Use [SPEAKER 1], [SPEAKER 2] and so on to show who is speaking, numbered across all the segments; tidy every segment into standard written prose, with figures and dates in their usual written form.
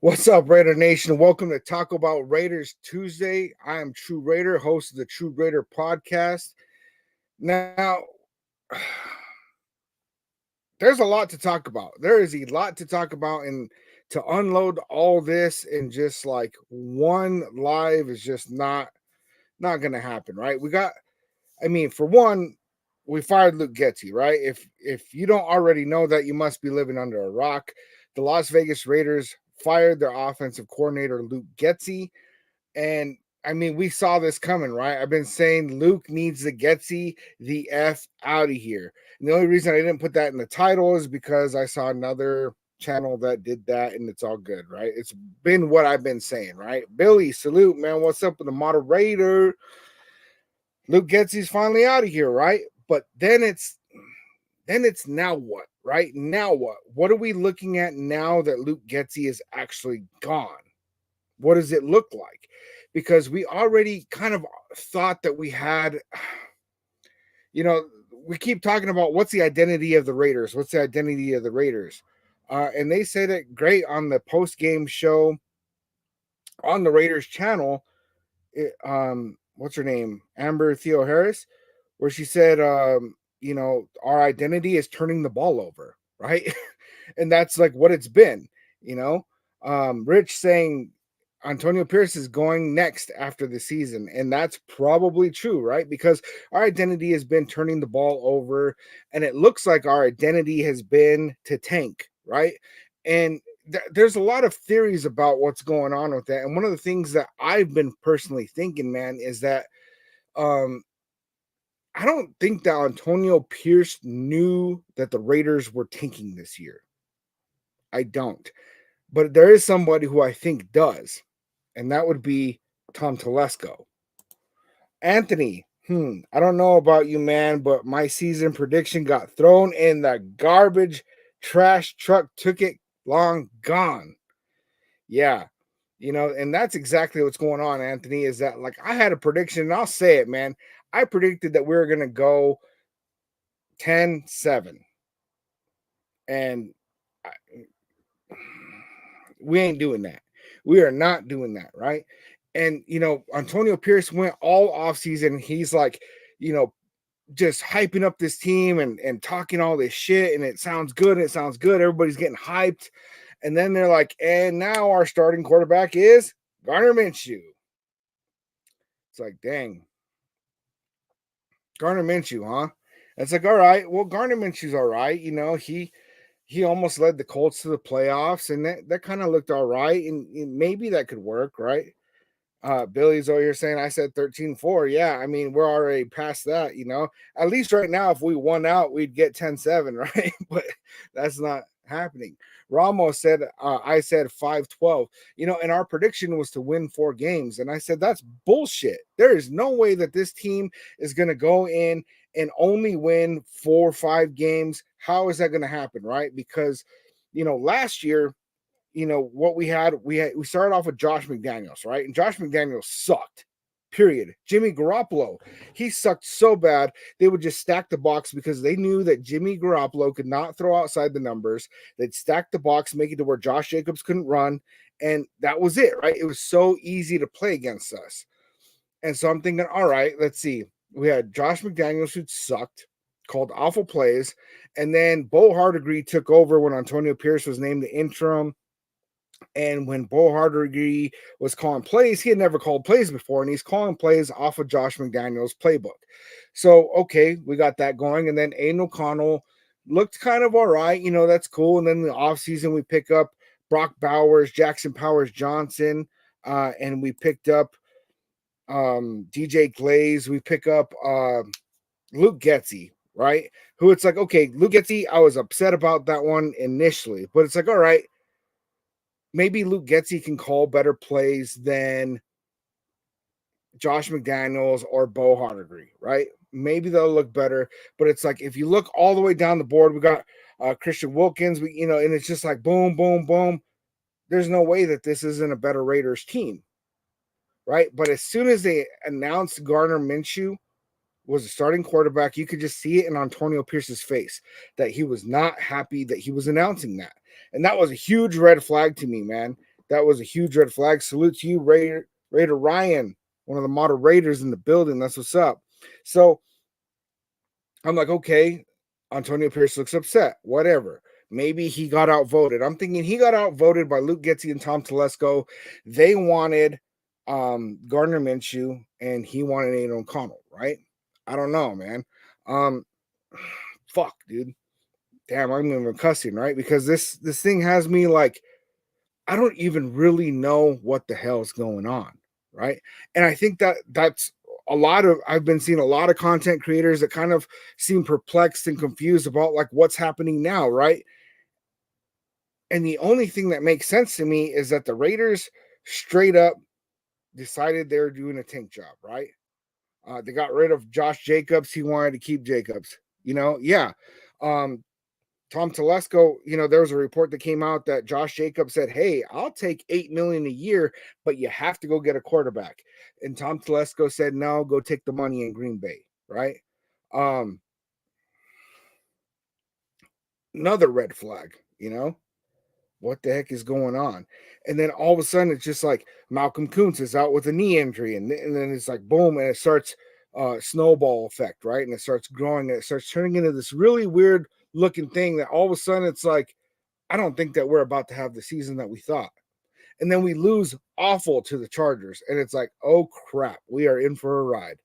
[SPEAKER 1] What's up, Raider Nation? Welcome to Taco-Bout Raiders Tuesday. I am TRU Raider, host of the TRU Raider Podcast. Now, there's a lot to talk about. There is a lot to talk about, and to unload all this in just like one live is just not going to happen, right? For one, we fired Luke Getsy, right? If you don't already know that, you must be living under a rock. The Las Vegas Raiders fired their offensive coordinator, Luke Getsy. And we saw this coming, right? I've been saying Luke needs to Getsy the F out of here. And the only reason I didn't put that in the title is because I saw another channel that did that, and it's all good, right? It's been what I've been saying, right? Billy, salute, man. What's up with the moderator? Luke Getsy's finally out of here, right? But then it's now what, right? Now what? What are we looking at now that Luke Getsy is actually gone? What does it look like? Because we already kind of thought that we had, we keep talking about what's the identity of the Raiders? What's the identity of the Raiders? And they said it great on the post-game show on the Raiders channel. What's her name? Amber Theo Harris, where she said, our identity is turning the ball over, right? And that's like what it's been, Rich saying Antonio Pierce is going next after the season, and that's probably true, right? Because our identity has been turning the ball over, and it looks like our identity has been to tank, right? And there's a lot of theories about what's going on with that. And one of the things that I've been personally thinking, man, is that I don't think that Antonio Pierce knew that the Raiders were tanking this year. I don't. But there is somebody who I think does, and that would be Tom Telesco. Anthony, I don't know about you, man, but my season prediction got thrown in the garbage. Trash truck took it, long gone. Yeah. And that's exactly what's going on, Anthony, is that like I had a prediction, and I'll say it, man. I predicted that we were going to go 10-7. And we ain't doing that. We are not doing that, right? And, Antonio Pierce went all offseason. He's like, just hyping up this team and talking all this shit. And it sounds good. Everybody's getting hyped. And then they're like, and now our starting quarterback is Gardner Minshew. It's like, dang. Gardner Minshew, huh? It's like, all right. Well, Gardner Minshew's all right. He almost led the Colts to the playoffs, and that kind of looked all right. And maybe that could work, right? Billy's over here saying I said 13-4. Yeah, we're already past that, At least right now, if we won out, we'd get 10-7, right? But that's not happening. Ramos said, I said 5-12, and our prediction was to win 4 games. And I said, that's bullshit. There is no way that this team is going to go in and only win 4 or 5 games. How is that going to happen, right? Because, last year, what we started off with Josh McDaniels, right? And Josh McDaniels sucked, period. Jimmy Garoppolo, he sucked so bad, they would just stack the box because they knew that Jimmy Garoppolo could not throw outside the numbers. They'd stack the box, make it to where Josh Jacobs couldn't run, and that was it, right? It was so easy to play against us. And so I'm thinking, all right, let's see. We had Josh McDaniels, who sucked, called awful plays, and then Bo Hardegree took over when Antonio Pierce was named the interim. And when Bo Hardegree was calling plays, he had never called plays before, and he's calling plays off of Josh McDaniels' playbook. So, okay, we got that going. And then Aiden O'Connell looked kind of all right. That's cool. And then in the offseason, we pick up Brock Bowers, Jackson Powers Johnson, and we picked up DJ Glaze. We pick up Luke Getsy, right? Who it's like, okay, Luke Getsy, I was upset about that one initially, but it's like, all right, maybe Luke Getsy can call better plays than Josh McDaniels or Bo Hardegree, right? Maybe they'll look better, but it's like if you look all the way down the board, we got Christian Wilkins, and it's just like boom, boom, boom. There's no way that this isn't a better Raiders team, right? But as soon as they announced Gardner Minshew was a starting quarterback, you could just see it in Antonio Pierce's face that he was not happy that he was announcing that. And that was a huge red flag to me, man. That was a huge red flag. Salute to you, Raider Ryan, one of the model Raiders in the building. That's what's up. So I'm like, okay, Antonio Pierce looks upset. Whatever. Maybe he got outvoted. I'm thinking he got outvoted by Luke Getsy and Tom Telesco. They wanted Gardner Minshew and he wanted Aiden O'Connell, right? I don't know, man. Um, fuck, dude. Damn, I'm even cussing, right? Because this thing has me like, I don't even really know what the hell's going on, right? And I think that's a lot of I've been seeing a lot of content creators that kind of seem perplexed and confused about like what's happening now, right? And the only thing that makes sense to me is that the Raiders straight up decided they were doing a tank job, right? They got rid of Josh Jacobs. He wanted to keep Jacobs. Yeah. Um, Tom Telesco, there was a report that came out that Josh Jacobs said, "Hey, I'll take $8 million a year, but you have to go get a quarterback." And Tom Telesco said, "No, go take the money in Green Bay." Right? Um, Another red flag. What the heck is going on? And then all of a sudden, it's just like Malcolm Kuntz is out with a knee injury, and then it's like boom, and it starts snowball effect, right? And it starts growing, and it starts turning into this really weird looking thing that all of a sudden it's like, I don't think that we're about to have the season that we thought. And then we lose awful to the Chargers. And it's like, oh crap, we are in for a ride.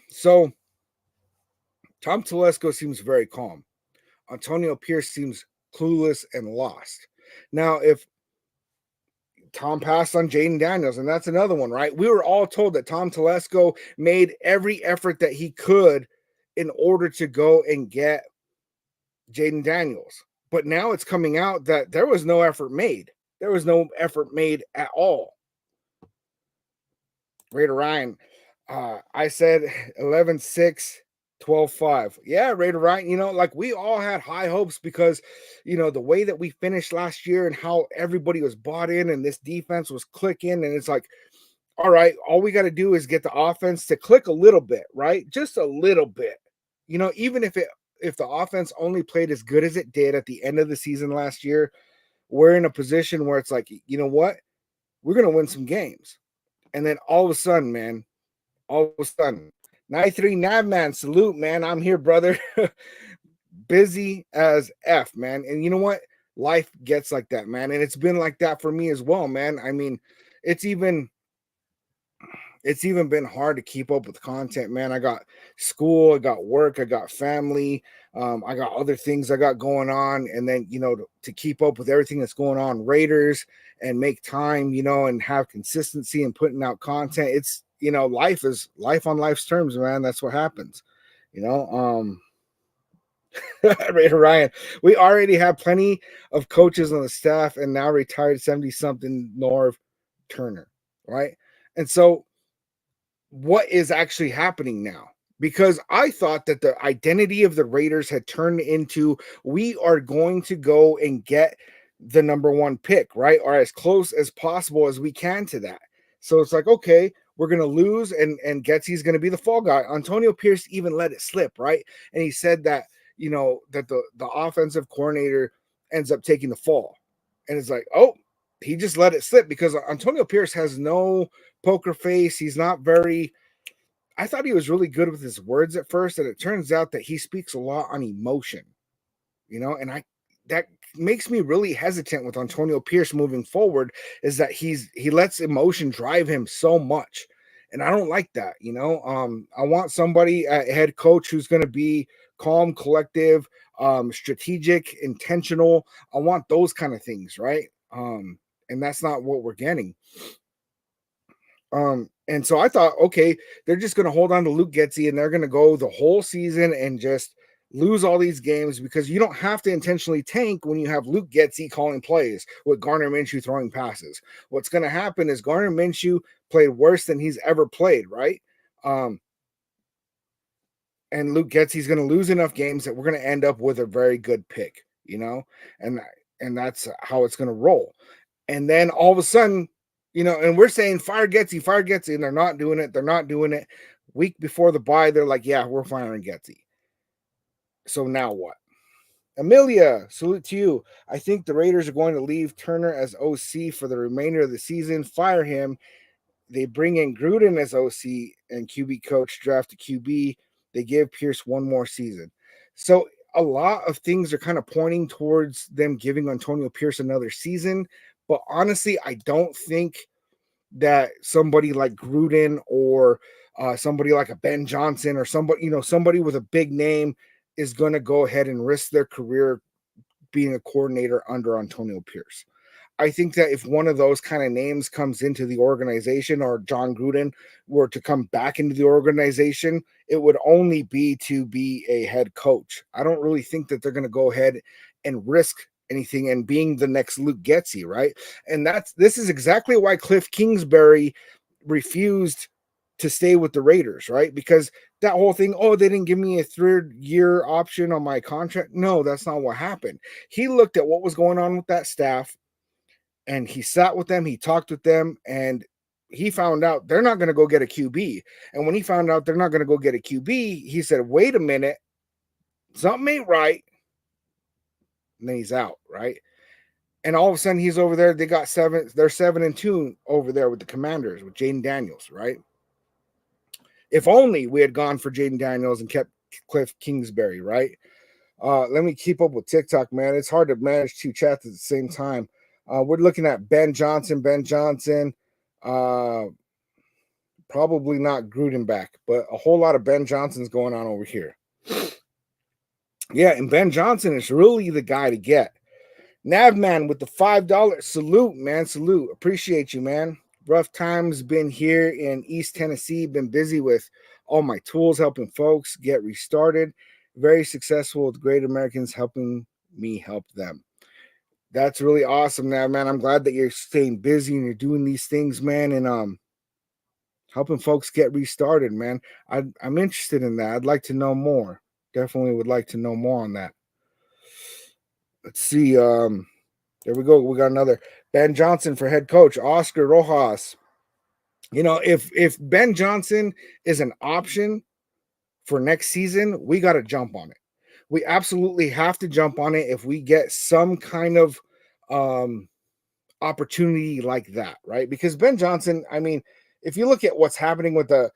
[SPEAKER 1] So Tom Telesco seems very calm. Antonio Pierce seems clueless and lost. Now, if Tom passed on Jaden Daniels, and that's another one, right? We were all told that Tom Telesco made every effort that he could in order to go and get Jaden Daniels. But now it's coming out that there was no effort made. There was no effort made at all. Raider Ryan, I said 11-6, 12-5. Yeah, Raider Ryan, like we all had high hopes because, the way that we finished last year and how everybody was bought in and this defense was clicking. And it's like, all right, all we got to do is get the offense to click a little bit, right? Just a little bit. Even if the offense only played as good as it did at the end of the season last year, we're in a position where it's like, you know what? We're going to win some games. And then all of a sudden, man, 93 man, salute, man. I'm here, brother. Busy as F, man. And you know what? Life gets like that, man. And it's been like that for me as well, man. I mean, it's even been hard to keep up with content, man. I got school, I got work, I got family, I got other things I got going on, and then to keep up with everything that's going on Raiders and make time, and have consistency and putting out content. It's life is life on life's terms, man. That's what happens. Raider Ryan, we already have plenty of coaches on the staff, and now retired 70-something Norv Turner, right? And so what is actually happening now, because I thought that the identity of the Raiders had turned into we are going to go and get the number one pick, right? Or as close as possible as we can to that. So it's like, okay, we're going to lose and Getsy's going to be the fall guy. Antonio Pierce even let it slip, right? And he said that, that the offensive coordinator ends up taking the fall. And it's like, oh, he just let it slip because Antonio Pierce has no poker face. He's not very. I thought he was really good with his words at first, and it turns out that he speaks a lot on emotion, and that makes me really hesitant with Antonio Pierce moving forward, is that he lets emotion drive him so much. And I don't like that, I want somebody, a head coach, who's going to be calm, collective, strategic, intentional. I want those kind of things, right? And that's not what we're getting. And so I thought, okay, they're just going to hold on to Luke Getsy and they're going to go the whole season and just lose all these games, because you don't have to intentionally tank when you have Luke Getsy calling plays with Gardner Minshew throwing passes. What's going to happen is Gardner Minshew played worse than he's ever played, right? And Luke Getsy's going to lose enough games that we're going to end up with a very good pick, and that's how it's going to roll. And then all of a sudden, and we're saying fire Getsy, and they're not doing it. Week before the bye, they're like, yeah, we're firing Getsy. So now what? Amelia, salute to you. I think the Raiders are going to leave Turner as OC for the remainder of the season, fire him. They bring in Gruden as OC and QB coach, draft a QB. They give Pierce one more season. So a lot of things are kind of pointing towards them giving Antonio Pierce another season. But honestly, I don't think that somebody like Gruden or somebody like a Ben Johnson or somebody, somebody with a big name is going to go ahead and risk their career being a coordinator under Antonio Pierce. I think that if one of those kind of names comes into the organization or John Gruden were to come back into the organization, it would only be to be a head coach. I don't really think that they're going to go ahead and risk anything and being the next Luke Getsy, right? And this is exactly why Cliff Kingsbury refused to stay with the Raiders, right? Because that whole thing, oh, they didn't give me a 3rd-year option on my contract. No, that's not what happened. He looked at what was going on with that staff and he sat with them, he talked with them, and he found out they're not going to go get a QB. And when he found out they're not going to go get a QB, he said, wait a minute, something ain't right. And then he's out, right? And all of a sudden he's over there. They're 7-2 over there with the Commanders with Jaden Daniels, right? If only we had gone for Jaden Daniels and kept Cliff Kingsbury, right? Let me keep up with TikTok, man. It's hard to manage 2 chats at the same time. We're looking at Ben Johnson. Probably not Gruden back, but a whole lot of Ben Johnson's going on over here. Yeah, and Ben Johnson is really the guy to get. Navman with the $5 salute, man. Salute. Appreciate you, man. Rough times been here in East Tennessee. Been busy with all my tools, helping folks get restarted. Very successful with great Americans helping me help them. That's really awesome, now, man. I'm glad that you're staying busy and you're doing these things, man, and helping folks get restarted, man. I'm interested in that. I'd like to know more. Definitely would like to know more on that. Let's see. There we go. We got another Ben Johnson for head coach. Oscar Rojas. If Ben Johnson is an option for next season, we got to jump on it. We absolutely have to jump on it if we get some kind of opportunity like that, right? Because Ben Johnson, I mean, if you look at what's happening with the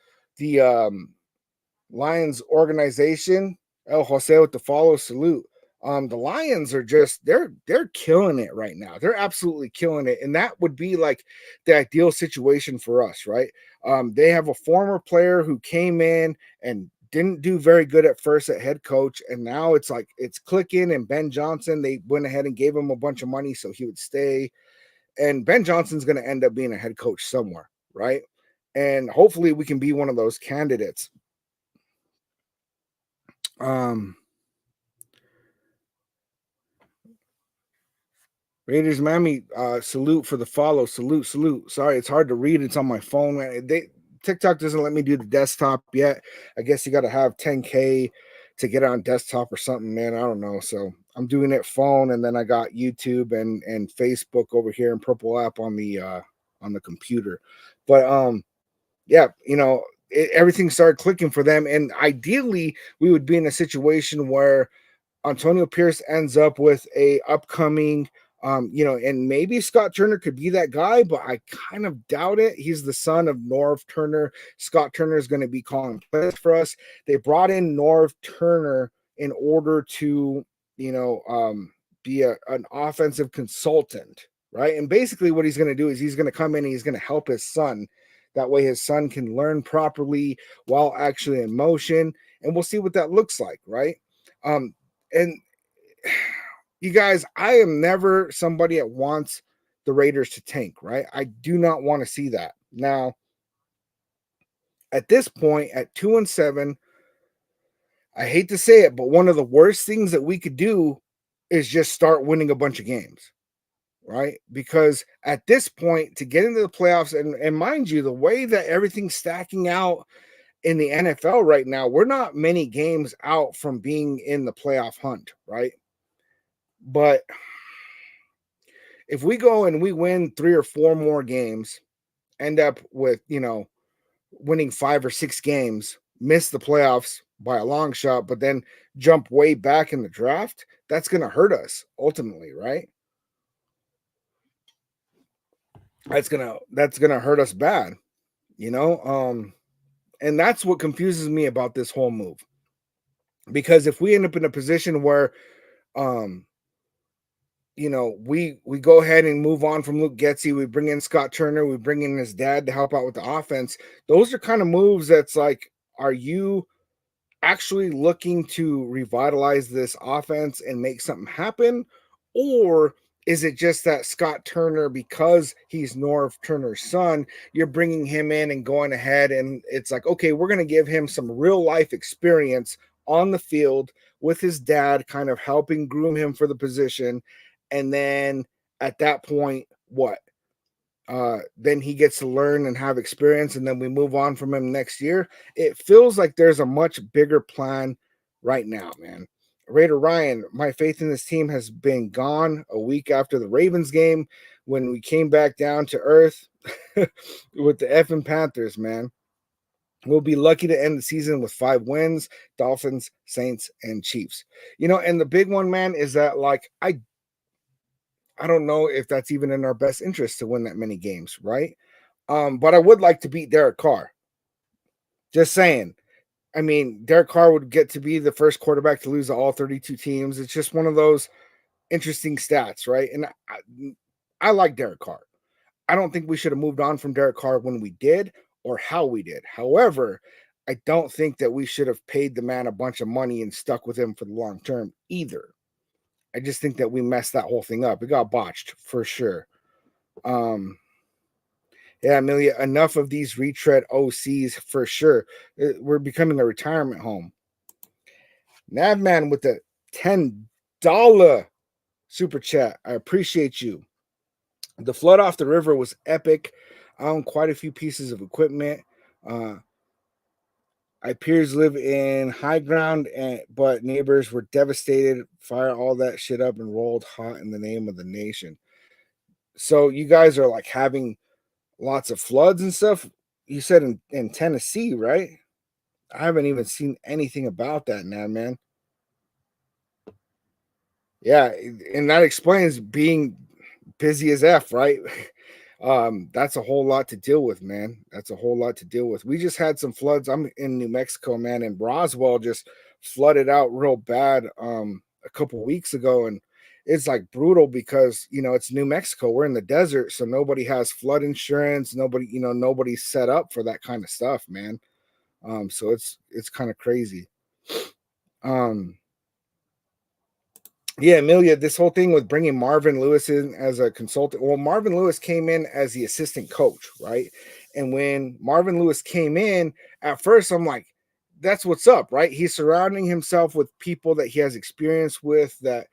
[SPEAKER 1] Lions organization, El Jose with the follow salute. The Lions are just they're killing it right now. They're absolutely killing it, and that would be like the ideal situation for us, right? They have a former player who came in and didn't do very good at first at head coach, and now it's like it's clicking. And Ben Johnson, they went ahead and gave him a bunch of money so he would stay. And Ben Johnson's going to end up being a head coach somewhere, right? And hopefully we can be one of those candidates. Raiders Miami, salute for the follow. Salute. Sorry, it's hard to read. It's on my phone, man. TikTok doesn't let me do the desktop yet. I guess you got to have 10K to get on desktop or something, man. I don't know. So I'm doing it phone, and then I got YouTube and Facebook over here and Purple app on the computer. But yeah, everything started clicking for them, and ideally we would be in a situation where Antonio Pierce ends up with a upcoming, and maybe Scott Turner could be that guy, but I kind of doubt it. He's the son of Norv Turner. Scott Turner is going to be calling plays for us. They brought in Norv Turner in order to, be an offensive consultant, right? And basically what he's going to do is he's going to come in and he's going to help his son. That way his son can learn properly while actually in motion. And we'll see what that looks like, right? And you guys, I am never somebody that wants the Raiders to tank, right? I do not want to see that. Now, at this point, at 2-7, I hate to say it, but one of the worst things that we could do is just start winning a bunch of games, right? Because at this point, to get into the playoffs, and mind you, the way that everything's stacking out in the NFL right now, we're not many games out from being in the playoff hunt, right? But if we go and we win 3 or 4 more games, end up with, winning 5 or 6 games, miss the playoffs by a long shot, but then jump way back in the draft, that's going to hurt us ultimately, right? That's going to hurt us bad, you know? And that's what confuses me about this whole move. Because if we end up in a position where um we go ahead and move on from Luke Getzey, we bring in Scott Turner, we bring in his dad to help out with the offense. Those are kind of moves that's like, are you actually looking to revitalize this offense and make something happen? Or is it just that Scott Turner, because he's Norv Turner's son, you're bringing him in and going ahead and it's like, okay, we're going to give him some real life experience on the field with his dad, kind of helping groom him for the position. And then at that point, what? Then he gets to learn and have experience, and then we move on from him next year. It feels like there's a much bigger plan right now, man. Raider Ryan, my faith in this team has been gone a week after the Ravens game when we came back down to earth with the effing Panthers, man. We'll be lucky to end the season with 5 wins: Dolphins, Saints, and Chiefs. And the big one, man, is that like I don't know if that's even in our best interest to win that many games, right? But I would like to beat Derek Carr. Just saying. I mean, Derek Carr would get to be the first quarterback to lose to all 32 teams. It's just one of those interesting stats, right? And I like Derek Carr. I don't think we should have moved on from Derek Carr when we did or how we did. However, I don't think that we should have paid the man a bunch of money and stuck with him for the long term either. I just think that we messed that whole thing up. It got botched for sure. Yeah, Amelia, enough of these retread OCs for sure. We're becoming a retirement home. Navman with the $10 super chat. I appreciate you. The flood off the river was epic. I own quite a few pieces of equipment. I peers live in high ground, but neighbors were devastated. Fire all that shit up and rolled hot in the name of the nation. So you guys are like having lots of floods and stuff. You said in Tennessee, right? I haven't even seen anything about that now, man. Yeah, and that explains being busy as F, right? That's a whole lot to deal with, man. That's a whole lot to deal with. We just had some floods. I'm in New Mexico, man, and Roswell just flooded out real bad a couple weeks ago, and it's like brutal because it's New Mexico. We're in the desert, so nobody has flood insurance. Nobody's set up for that kind of stuff, man. So it's kind of crazy. Yeah, Amelia, this whole thing with bringing Marvin Lewis in as a consultant. Well, Marvin Lewis came in as the assistant coach, right? And when Marvin Lewis came in, at first I'm like, that's what's up, right? He's surrounding himself with people that he has experience with that,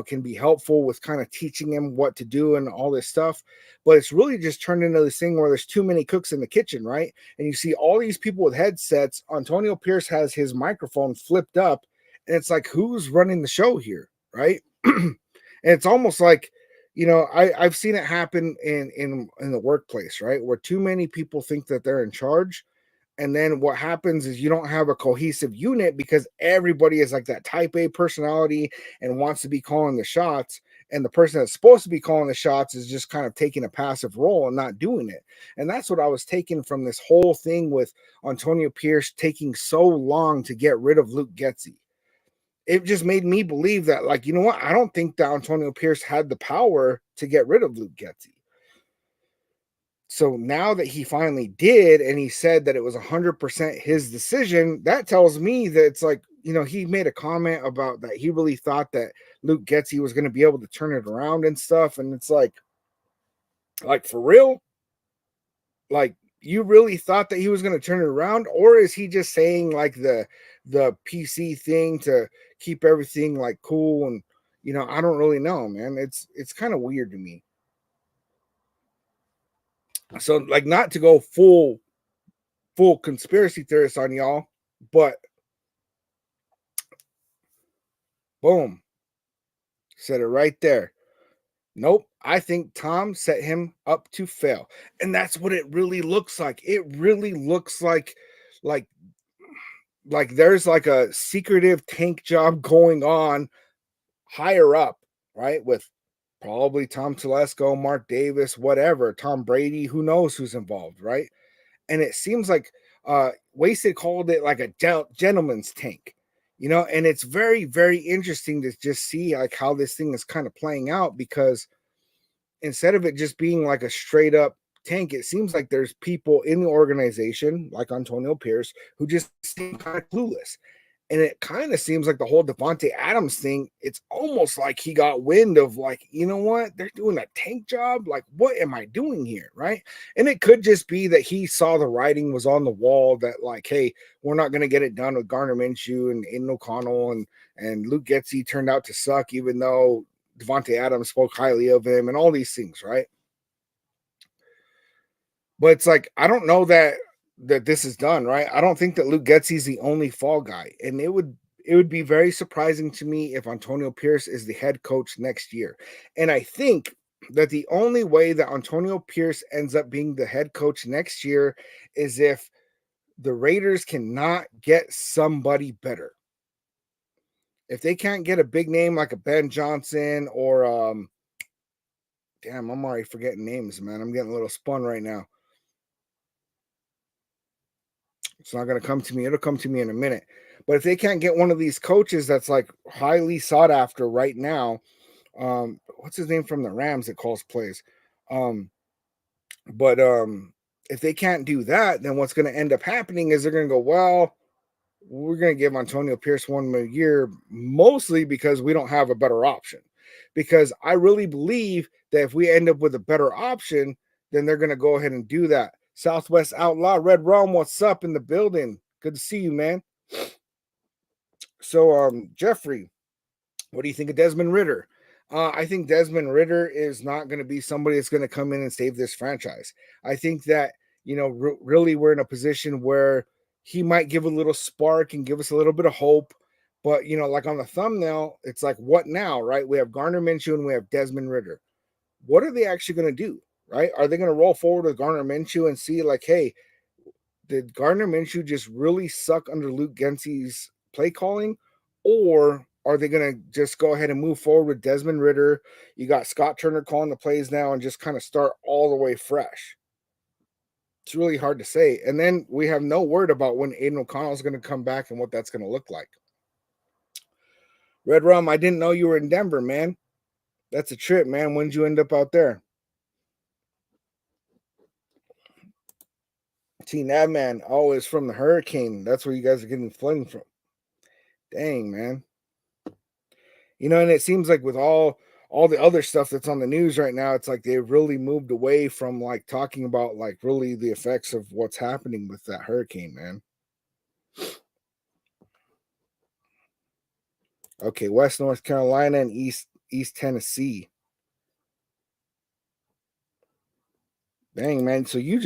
[SPEAKER 1] can be helpful with kind of teaching him what to do and all this stuff. But it's really just turned into this thing where there's too many cooks in the kitchen, right? And you see all these people with headsets. Antonio Pierce has his microphone flipped up, and it's like, who's running the show here? Right. And it's almost like, I've seen it happen in the workplace, right? Where too many people think that they're in charge. And then what happens is you don't have a cohesive unit because everybody is like that type A personality and wants to be calling the shots. And the person that's supposed to be calling the shots is just kind of taking a passive role and not doing it. And that's what I was taking from this whole thing with Antonio Pierce taking so long to get rid of Luke Getzey. It just made me believe that, like, you know what? I don't think that Antonio Pierce had the power to get rid of Luke Getzey. So now that he finally did, and he said that it was 100% his decision, that tells me that it's like, he made a comment about that he really thought that Luke Getzey was going to be able to turn it around and stuff. And it's like for real? Like, you really thought that he was going to turn it around? Or is he just saying like the PC thing to keep everything like cool? And I don't really know, man. It's kind of weird to me. So, like, not to go full conspiracy theorist on y'all, but boom, said it right there. Nope, I think Tom set him up to fail. And that's what it really looks like. It really looks like like there's like a secretive tank job going on higher up, right? With probably Tom Telesco, Mark Davis, whatever, Tom Brady, who knows who's involved, right? And it seems like Wasted called it like a gentleman's tank, and it's very, very interesting to just see like how this thing is kind of playing out, because instead of it just being like a straight up tank, it seems like there's people in the organization like Antonio Pierce who just seem kind of clueless. And it kind of seems like the whole Devontae Adams thing, it's almost like he got wind of like, you know what, they're doing a tank job. Like, what am I doing here? Right. And it could just be that he saw the writing was on the wall that like, hey, we're not going to get it done with Garner Minshew and Aiden O'Connell, and Luke Getsy turned out to suck, even though Devontae Adams spoke highly of him and all these things, right? But it's like I don't know that this is done, right? I don't think that Luke Getsy's the only fall guy, and it would be very surprising to me if Antonio Pierce is the head coach next year. And I think that the only way that Antonio Pierce ends up being the head coach next year is if the Raiders cannot get somebody better. If they can't get a big name like a Ben Johnson or damn, I'm already forgetting names, man. I'm getting a little spun right now. It's not going to come to me. It'll come to me in a minute. But if they can't get one of these coaches that's like highly sought after right now, what's his name from the Rams that calls plays? Um, but if they can't do that, then what's going to end up happening is they're going to go, well, we're going to give Antonio Pierce 1 more year, mostly because we don't have a better option. Because I really believe that if we end up with a better option, then they're going to go ahead and do that. Southwest Outlaw, Red Rum, what's up in the building? Good to see you, man. So, Jeffrey, what do you think of Desmond Ritter? I think Desmond Ritter is not going to be somebody that's going to come in and save this franchise. I think that, really we're in a position where he might give a little spark and give us a little bit of hope. But, like on the thumbnail, it's like, what now, right? We have Garner Minshew and we have Desmond Ritter. What are they actually going to do, right? Are they going to roll forward with Garner Minshew and see, like, hey, did Gardner Minshew just really suck under Luke Gensy's play calling? Or are they going to just go ahead and move forward with Desmond Ritter? You got Scott Turner calling the plays now and just kind of start all the way fresh. It's really hard to say. And then we have no word about when Aiden O'Connell is going to come back and what that's going to look like. Red Rum, I didn't know you were in Denver, man. That's a trip, man. When did you end up out there? Team Adman, oh, it's from the hurricane. That's where you guys are getting flooding from. Dang, man. And it seems like with all the other stuff that's on the news right now, it's like they've really moved away from like talking about like really the effects of what's happening with that hurricane, man. Okay, West North Carolina and East Tennessee. Dang, man. So you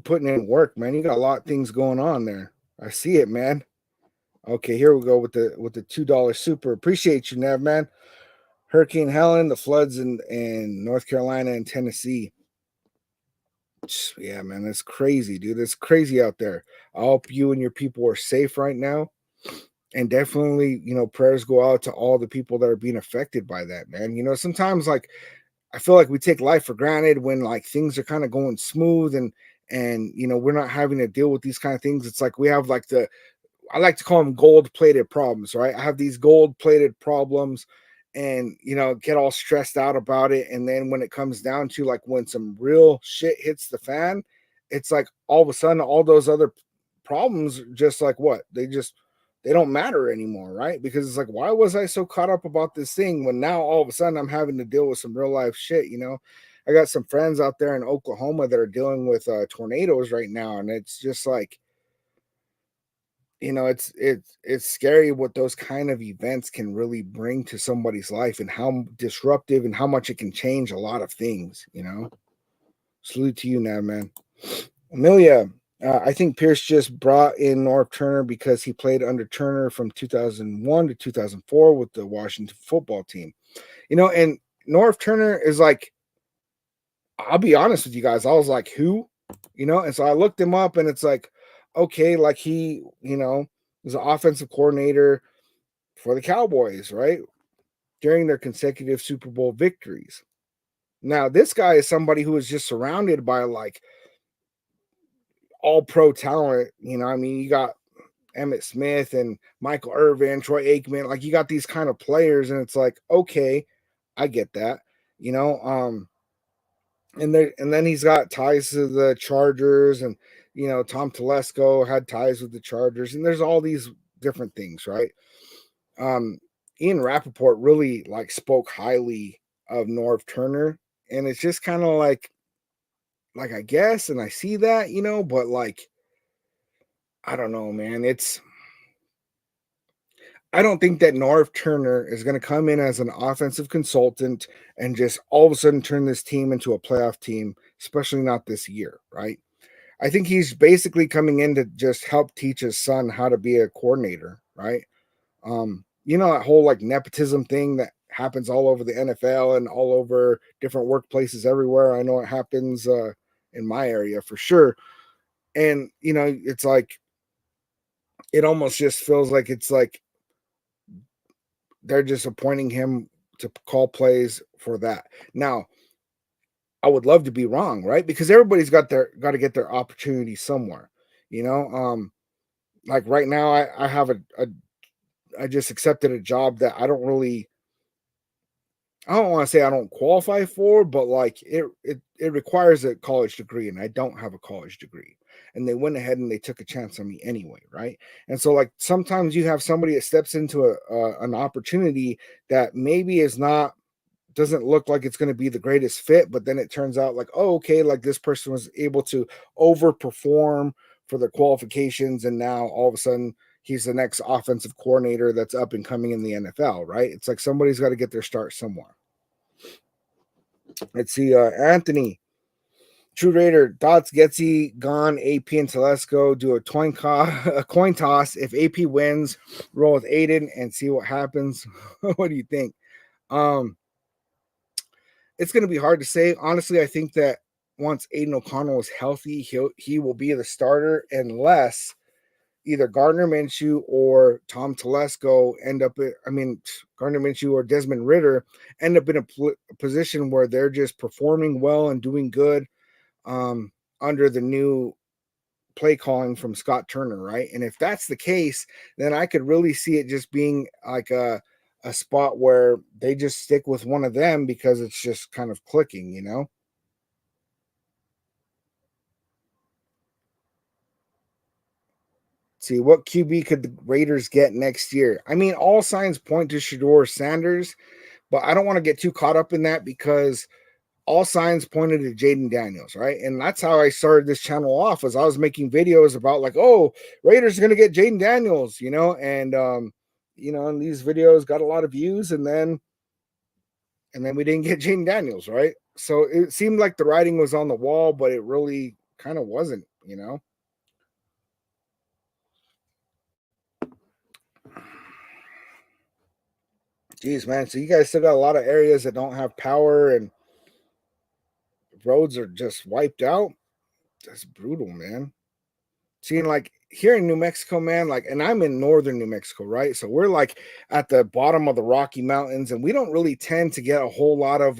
[SPEAKER 1] putting in work, man. You got a lot of things going on there. I see it, man. Okay, here we go with the $2 super. Appreciate you, Nav, man. Hurricane Helen, the floods in North Carolina and Tennessee. Yeah, man, that's crazy, dude. It's crazy out there. I hope you and your people are safe right now. And definitely, prayers go out to all the people that are being affected by that, man. Sometimes like I feel like we take life for granted when like things are kind of going smooth and we're not having to deal with these kind of things. It's like we have like I like to call them gold-plated problems, right? I have these gold-plated problems and, get all stressed out about it. And then when it comes down to like when some real shit hits the fan, it's like all of a sudden all those other problems just like what? They don't matter anymore, right? Because it's like, why was I so caught up about this thing when now all of a sudden I'm having to deal with some real life shit, I got some friends out there in Oklahoma that are dealing with tornadoes right now. And it's just like, it's scary what those kind of events can really bring to somebody's life and how disruptive and how much it can change a lot of things. Salute to you now, man. Amelia, I think Pierce just brought in Norv Turner because he played under Turner from 2001 to 2004 with the Washington football team. And Norv Turner is like, I'll be honest with you guys, I was like, who? And so I looked him up and it's like, okay, like he was an offensive coordinator for the Cowboys, right? During their consecutive Super Bowl victories. Now, this guy is somebody who is just surrounded by like all pro talent. I mean, you got Emmett Smith and Michael Irvin, Troy Aikman. Like, you got these kind of players, and it's like, okay, I get that, you know. And then he's got ties to the Chargers, and Tom Telesco had ties with the Chargers, and there's all these different things, right? Um, Ian Rappaport really like spoke highly of Norv Turner, and it's just kind of like I guess, and I see that, but like I don't know, man. I don't think that Norv Turner is going to come in as an offensive consultant and just all of a sudden turn this team into a playoff team, especially not this year, right? I think he's basically coming in to just help teach his son how to be a coordinator, right? That whole like nepotism thing that happens all over the NFL and all over different workplaces everywhere. I know it happens in my area for sure. And it's like it almost just feels like it's like they're just appointing him to call plays for that. Now, I would love to be wrong, right? Because everybody's got to get their opportunity somewhere, you know. Like right now, I have I just accepted a job that I don't want to say I don't qualify for, but like it requires a college degree, and I don't have a college degree. And they went ahead and they took a chance on me anyway, right? And so like sometimes you have somebody that steps into an opportunity that maybe is not doesn't look like it's going to be the greatest fit, but then it turns out like, oh, okay, like this person was able to overperform for their qualifications, and now all of a sudden he's the next offensive coordinator that's up and coming in the NFL, right? It's like somebody's got to get their start somewhere. Let's see, Anthony, TRU Raider, Dots, Getsy, Gone, AP, and Telesco do a a coin toss. If AP wins, roll with Aiden and see what happens. What do you think? It's going to be hard to say. Honestly, I think that once Aiden O'Connell is healthy, he will be the starter unless either Gardner Minshew or Tom Telesco end up. Gardner Minshew or Desmond Ritter end up in a position where they're just performing well and doing good under the new play calling from Scott Turner, right? And if that's the case, then I could really see it just being like a spot where they just stick with one of them because it's just kind of clicking, See, what QB could the Raiders get next year? I mean, all signs point to Shador Sanders, but I don't want to get too caught up in that because all signs pointed to Jaden Daniels, right? And that's how I started this channel off, was I was making videos about like, oh, Raiders are gonna get Jaden Daniels, and these videos got a lot of views, and then we didn't get Jaden Daniels, right? So it seemed like the writing was on the wall, but it really kind of wasn't. Jeez, man. So you guys still got a lot of areas that don't have power and roads are just wiped out. That's brutal, man. Seeing like here in New Mexico, man, like, and I'm in northern New Mexico, right? So we're like at the bottom of the Rocky Mountains, and we don't really tend to get a whole lot of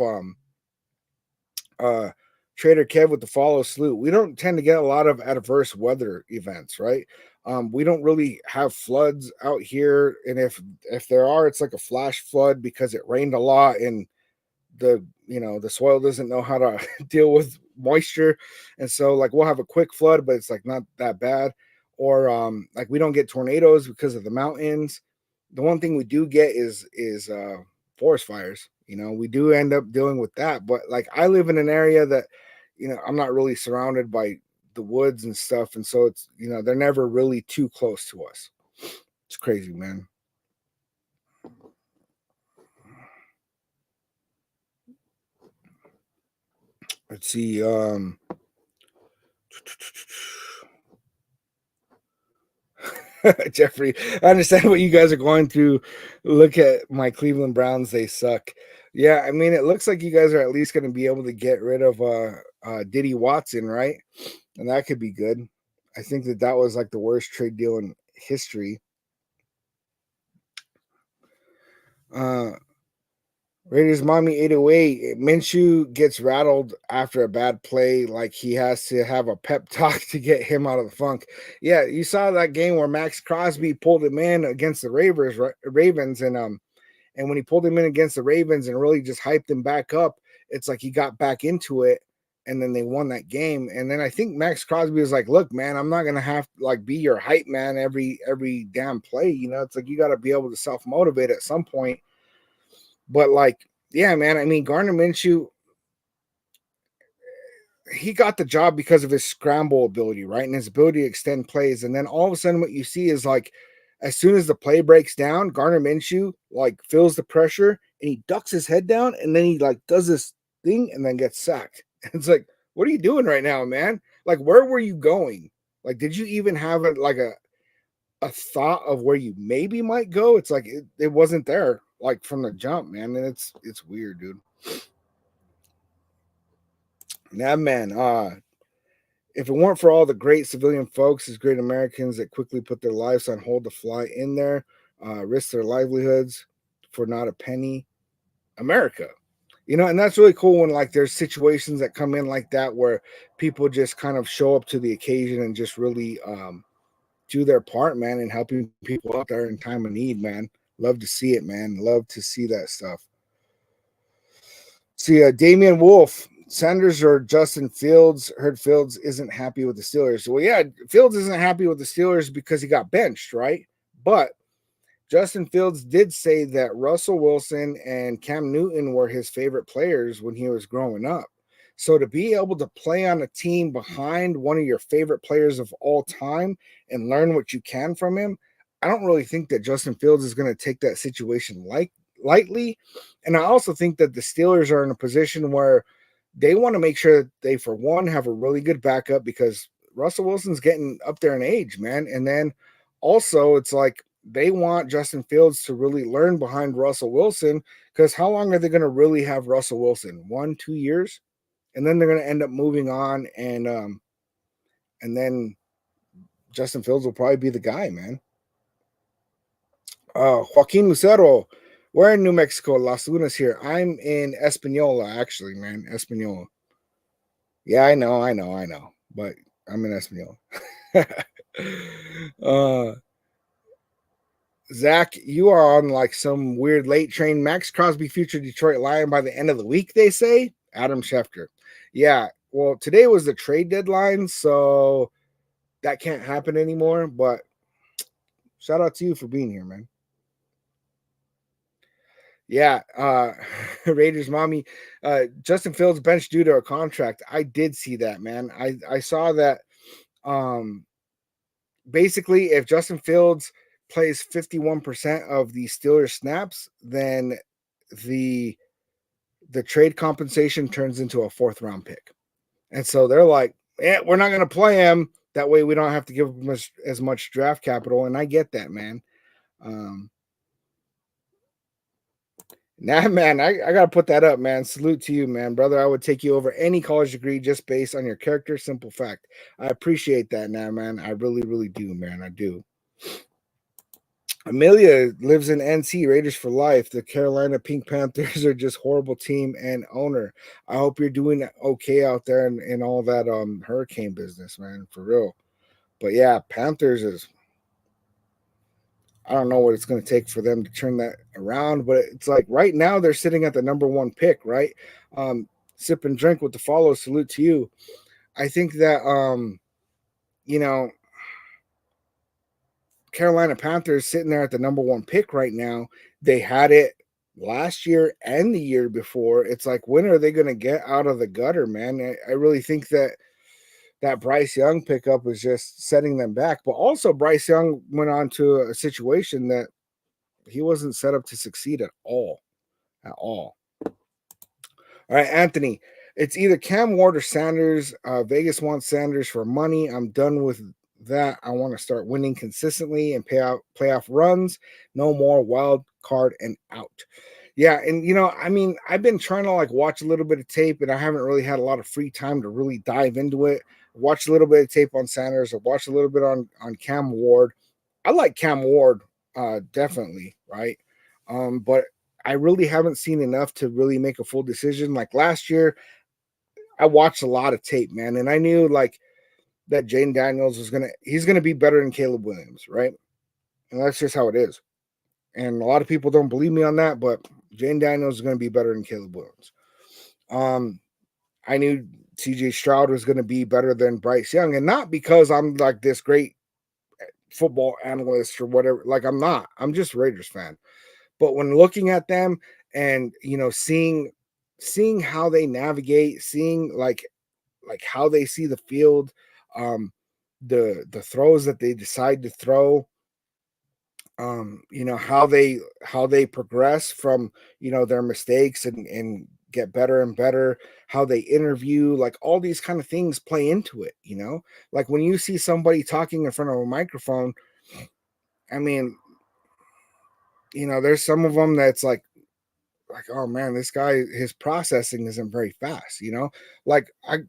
[SPEAKER 1] uh Trader Kev with the follow salute. We don't tend to get a lot of adverse weather events, right? We don't really have floods out here, and if there are, it's like a flash flood because it rained a lot and the soil doesn't know how to deal with moisture, and so like we'll have a quick flood, but it's like not that bad. Or like we don't get tornadoes because of the mountains. The one thing we do get is forest fires. We do end up dealing with that, but like I live in an area that I'm not really surrounded by the woods and stuff, and so it's they're never really too close to us. It's crazy, man. Let's see. Jeffrey, I understand what you guys are going through. Look at my Cleveland Browns; they suck. Yeah, I mean, it looks like you guys are at least going to be able to get rid of Diddy Watson, right? And that could be good. I think that was like the worst trade deal in history. Uh, Raiders mommy 808. Minshew gets rattled after a bad play, like he has to have a pep talk to get him out of the funk. Yeah, you saw that game where Max Crosby pulled him in against the Ravens, and when he pulled him in against the Ravens and really just hyped him back up, it's like he got back into it, and then they won that game. And then I think Max Crosby was like, "Look, man, I'm not gonna have to like be your hype man every damn play. You know, it's like you got to be able to self motivate at some point." But like, yeah, man. I mean, Gardner Minshew, he got the job because of his scramble ability, right? And his ability to extend plays. And then all of a sudden, what you see is like, as soon as the play breaks down, Gardner Minshew like feels the pressure and he ducks his head down and then he like does this thing and then gets sacked. It's like, what are you doing right now, man? Like, where were you going? Like, did you even have a thought of where you maybe might go? It's like it wasn't there like from the jump, man. And it's weird, dude. Yeah, man. If it weren't for all the great civilian folks, as great Americans that quickly put their lives on hold to fly in there, risk their livelihoods for not a penny, America. You know, and that's really cool when like there's situations that come in like that where people just kind of show up to the occasion and just really do their part, man, in helping people out there in time of need, man. Love to see it, man. Love to see that stuff. See, Damian Wolf, Sanders or Justin Fields. Heard Fields isn't happy with the Steelers. Well, yeah, Fields isn't happy with the Steelers because he got benched, right? But Justin Fields did say that Russell Wilson and Cam Newton were his favorite players when he was growing up. So to be able to play on a team behind one of your favorite players of all time and learn what you can from him, I don't really think that Justin Fields is going to take that situation lightly. And I also think that the Steelers are in a position where they want to make sure that they, for one, have a really good backup because Russell Wilson's getting up there in age, man. And then also, it's like they want Justin Fields to really learn behind Russell Wilson because how long are they going to really have Russell Wilson? 1-2 years, and then they're going to end up moving on, and then Justin Fields will probably be the guy, man. Joaquin Lucero, we're in New Mexico, Las Lunas here. I'm in Espanola, actually, man. Espanola. Yeah, I know. But I'm in Espanola. uh, Zach, you are on like some weird late train. Max Crosby, future Detroit Lion by the end of the week, they say. Adam Schefter. Yeah, well, today was the trade deadline, so that can't happen anymore. But shout out to you for being here, man. Yeah, Raiders mommy, Justin Fields benched due to a contract. I did see that, man. I saw that. Um, Basically, if Justin Fields plays 51% of the Steelers snaps, then the the trade compensation turns into a fourth round pick. And so they're like, yeah, we're not going to play him. That way we don't have to give him as much draft capital. And I get that, man. Um, Nah, man, I got to put that up, man. Salute to you, man. Brother, I would take you over any college degree just based on your character. Simple fact. I appreciate that now, man. I really, really do, man. I do. Amelia lives in NC, Raiders for life. The Carolina Pink Panthers are just horrible team and owner. I hope you're doing okay out there in all that hurricane business, man, for real. But yeah, Panthers is I don't know what it's going to take for them to turn that around, but it's like right now they're sitting at the number one pick, right? Sip and drink with the follow. Salute to you. I think that you know, Carolina Panthers sitting there at the number one pick right now. They had it last year and the year before. It's like, when are they going to get out of the gutter, man? I really think that Bryce Young pickup was just setting them back. But also, Bryce Young went on to a situation that he wasn't set up to succeed at all. At all. All right, Anthony. It's either Cam Ward or Sanders. Vegas wants Sanders for money. I'm done with that. I want to start winning consistently and pay out playoff runs. No more wild card and out. Yeah, and I mean, I've been trying to like watch a little bit of tape, and I haven't really had a lot of free time to really dive into it. Watch a little bit of tape on Sanders. I watched a little bit on Cam Ward. I like Cam Ward, definitely, right? But I really haven't seen enough to really make a full decision. Like last year, I watched a lot of tape, man, and I knew like that Jane Daniels was he's gonna be better than Caleb Williams, right? And that's just how it is. And a lot of people don't believe me on that, but Jane Daniels is gonna be better than Caleb Williams. I knew CJ Stroud was gonna be better than Bryce Young, and not because I'm like this great football analyst or whatever. Like I'm not. I'm just a Raiders fan. But when looking at them and seeing how they navigate, seeing like how they see the field, the throws that they decide to throw, how they progress from their mistakes and get better and better, how they interview, like all these kind of things play into it. Like when you see somebody talking in front of a microphone, I mean, there's some of them that's like, oh man, this guy, his processing isn't very fast, like I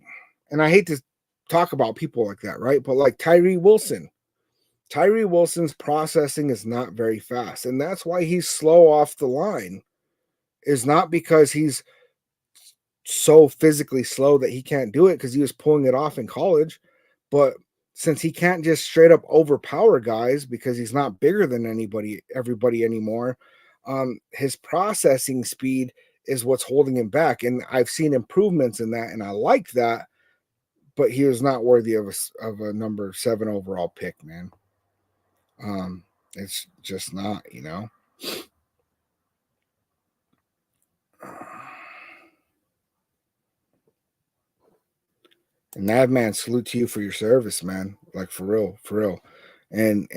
[SPEAKER 1] hate to talk about people like that, right? But like Tyree Wilson's processing is not very fast, and that's why he's slow off the line. Is not because he's so physically slow that he can't do it, because he was pulling it off in college, but since he can't just straight up overpower guys because he's not bigger than everybody anymore, his processing speed is what's holding him back, and I've seen improvements in that, and I like that. But he was not worthy of a number 7 overall pick, man. It's just not. And that, man, salute to you for your service, man. Like for real, for real. And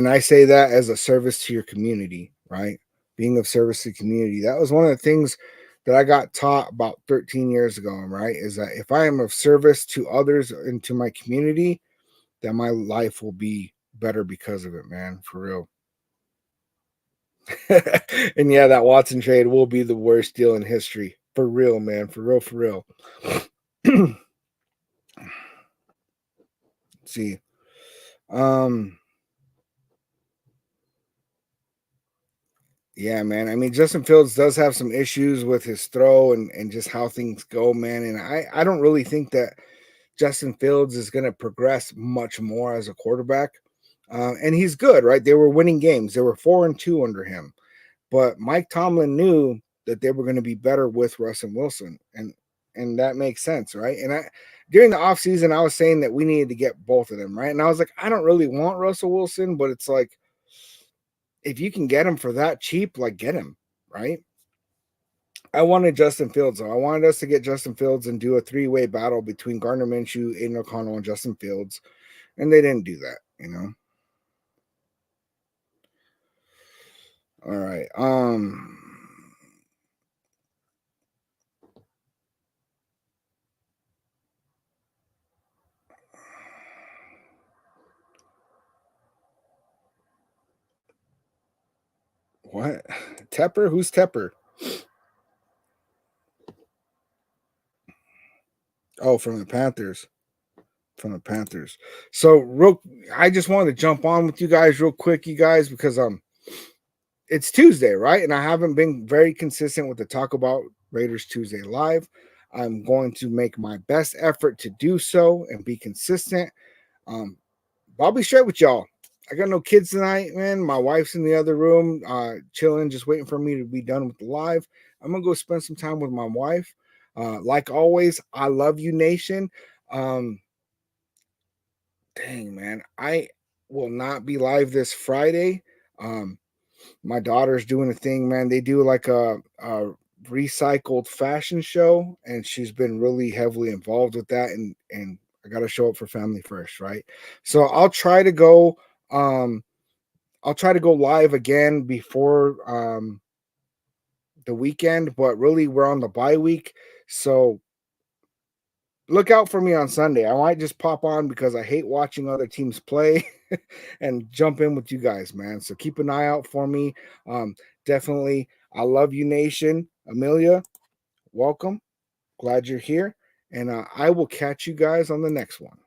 [SPEAKER 1] I say that as a service to your community, right? Being of service to the community. That was one of the things that I got taught about 13 years ago, right? Is that if I am of service to others and to my community, that my life will be better because of it, man. For real. And yeah, that Watson trade will be the worst deal in history. For real, man. For real, for real. See. Um Yeah, man. I mean, Justin Fields does have some issues with his throw and just how things go, man. And I don't really think that Justin Fields is going to progress much more as a quarterback. And he's good, right? They were winning games. They were 4-2 under him. But Mike Tomlin knew that they were going to be better with Russ and Wilson. And that makes sense, right? And during the offseason, I was saying that we needed to get both of them, right? And I was like, I don't really want Russell Wilson, but it's like, if you can get him for that cheap, like get him, right? I wanted Justin Fields, though. I wanted us to get Justin Fields and do a 3-way battle between Gardner Minshew, Aiden O'Connell, and Justin Fields. And they didn't do that. All right. What? Tepper? Who's Tepper? Oh, from the Panthers. From the Panthers. So I just wanted to jump on with you guys real quick, you guys, because it's Tuesday, right? And I haven't been very consistent with the Taco-Bout Raiders Tuesday Live. I'm going to make my best effort to do so and be consistent. I'll be straight with y'all. I got no kids tonight, man. My wife's in the other room, chilling, just waiting for me to be done with the live. I'm gonna go spend some time with my wife. Like always, I love you, nation. Dang, man, I will not be live this Friday. My daughter's doing a thing, man. They do like a recycled fashion show, and she's been really heavily involved with that. And I got to show up for family first, right? So um I'll try to go live again before the weekend, but really we're on the bye week. So look out for me on Sunday. I might just pop on because I hate watching other teams play and jump in with you guys, man. So keep an eye out for me. Definitely. I love you, nation. Amelia, welcome. Glad you're here. And I will catch you guys on the next one.